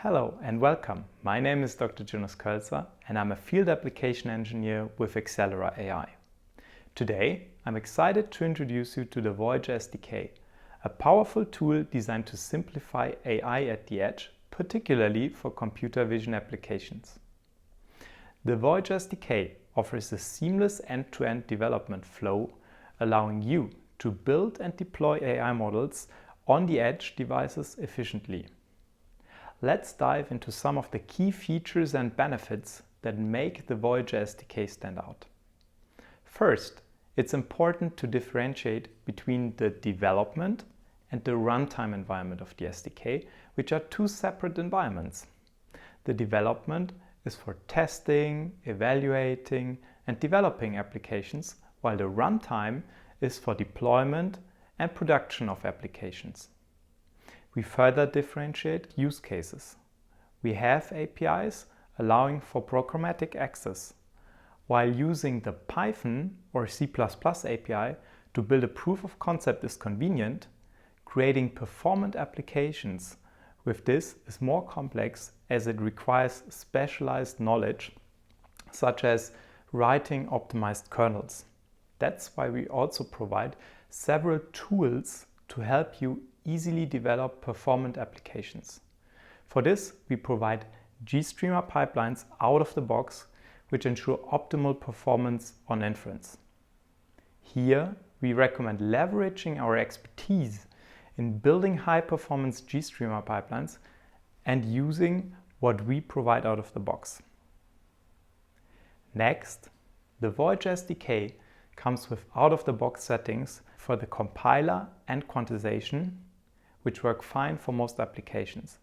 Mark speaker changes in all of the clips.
Speaker 1: Hello and welcome. My name is Dr. Jonas Kolzer and I'm a field application engineer with Axelera AI. Today, I'm excited to introduce you to the Voyager SDK, a powerful tool designed to simplify AI at the edge, particularly for computer vision applications. The Voyager SDK offers a seamless end-to-end development flow, allowing you to build and deploy AI models on the edge devices efficiently. Let's dive into some of the key features and benefits that make the Voyager SDK stand out. First, it's important to differentiate between the development and the runtime environment of the SDK, which are two separate environments. The development is for testing, evaluating, and developing applications, while the runtime is for deployment and production of applications. We further differentiate use cases. We have APIs allowing for programmatic access, while using the Python or C++ API to build a proof of concept is convenient. Creating performant applications with this is more complex as it requires specialized knowledge, such as writing optimized kernels. That's why we also provide several tools to help you easily develop performant applications. For this, we provide GStreamer pipelines out of the box, which ensure optimal performance on inference. Here, we recommend leveraging our expertise in building high-performance GStreamer pipelines and using what we provide out of the box. Next, the Voyager SDK comes with out-of-the-box settings for the compiler and quantization, which work fine for most applications.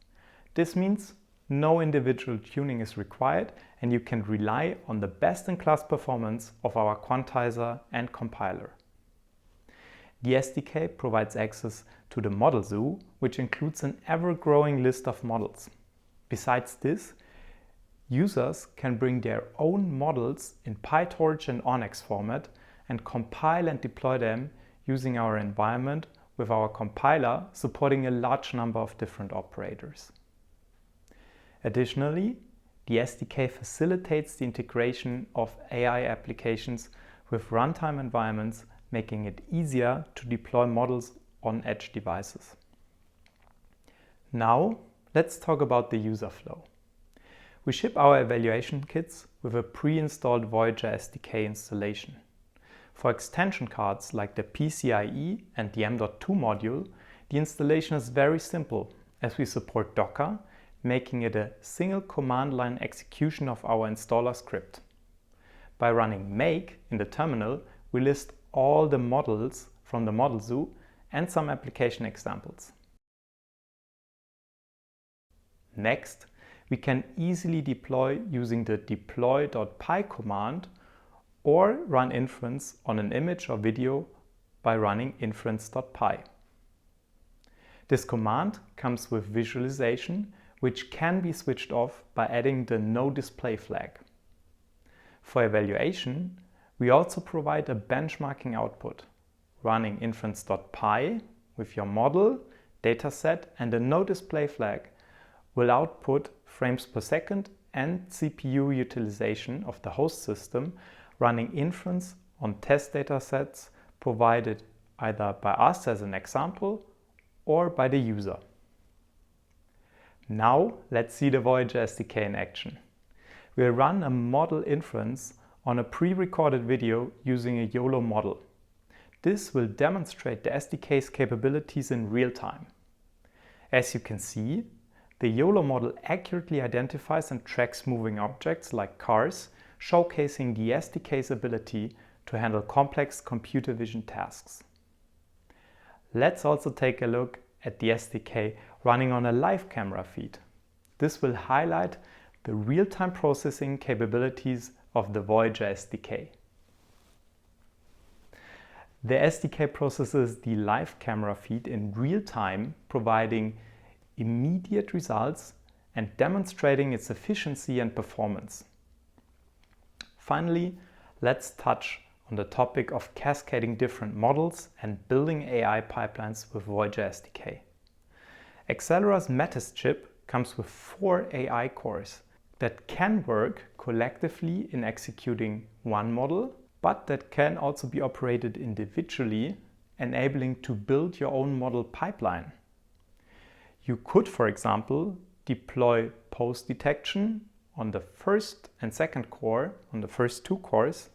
Speaker 1: This means no individual tuning is required and you can rely on the best-in-class performance of our quantizer and compiler. The SDK provides access to the model zoo, which includes an ever-growing list of models. Besides this, users can bring their own models in PyTorch and ONNX format and compile and deploy them using our environment with our compiler supporting a large number of different operators. Additionally, the SDK facilitates the integration of AI applications with runtime environments, making it easier to deploy models on edge devices. Now, let's talk about the user flow. We ship our evaluation kits with a pre-installed Voyager SDK installation. For extension cards like the PCIe and the M.2 module, the installation is very simple as we support Docker, making it a single command line execution of our installer script. By running make in the terminal, we list all the models from the model zoo and some application examples. Next, we can easily deploy using the deploy.py command or run inference on an image or video by running inference.py. This command comes with visualization, which can be switched off by adding the no display flag. For evaluation, we also provide a benchmarking output. Running inference.py with your model, dataset and a no display flag will output frames per second and CPU utilization of the host system, running inference on test datasets provided either by us as an example or by the user. Now let's see the Voyager SDK in action. We'll run a model inference on a pre-recorded video using a YOLO model. This will demonstrate the SDK's capabilities in real time. As you can see, the YOLO model accurately identifies and tracks moving objects like cars, showcasing the SDK's ability to handle complex computer vision tasks. Let's also take a look at the SDK running on a live camera feed. This will highlight the real-time processing capabilities of the Voyager SDK. The SDK processes the live camera feed in real time, providing immediate results and demonstrating its efficiency and performance. Finally, let's touch on the topic of cascading different models and building AI pipelines with Voyager SDK. Axelera's Metis chip comes with 4 AI cores that can work collectively in executing one model, but that can also be operated individually, enabling to build your own model pipeline. You could, for example, deploy pose detection on the first and second core, on the first 2 cores,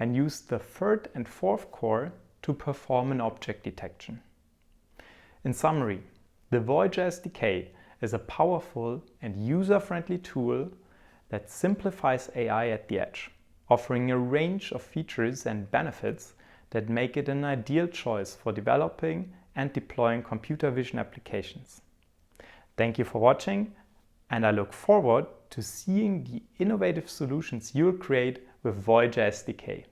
Speaker 1: and use the third and fourth core to perform an object detection. In summary, the Voyager SDK is a powerful and user-friendly tool that simplifies AI at the edge, offering a range of features and benefits that make it an ideal choice for developing and deploying computer vision applications. Thank you for watching, and I look forward to seeing the innovative solutions you'll create with Voyager SDK.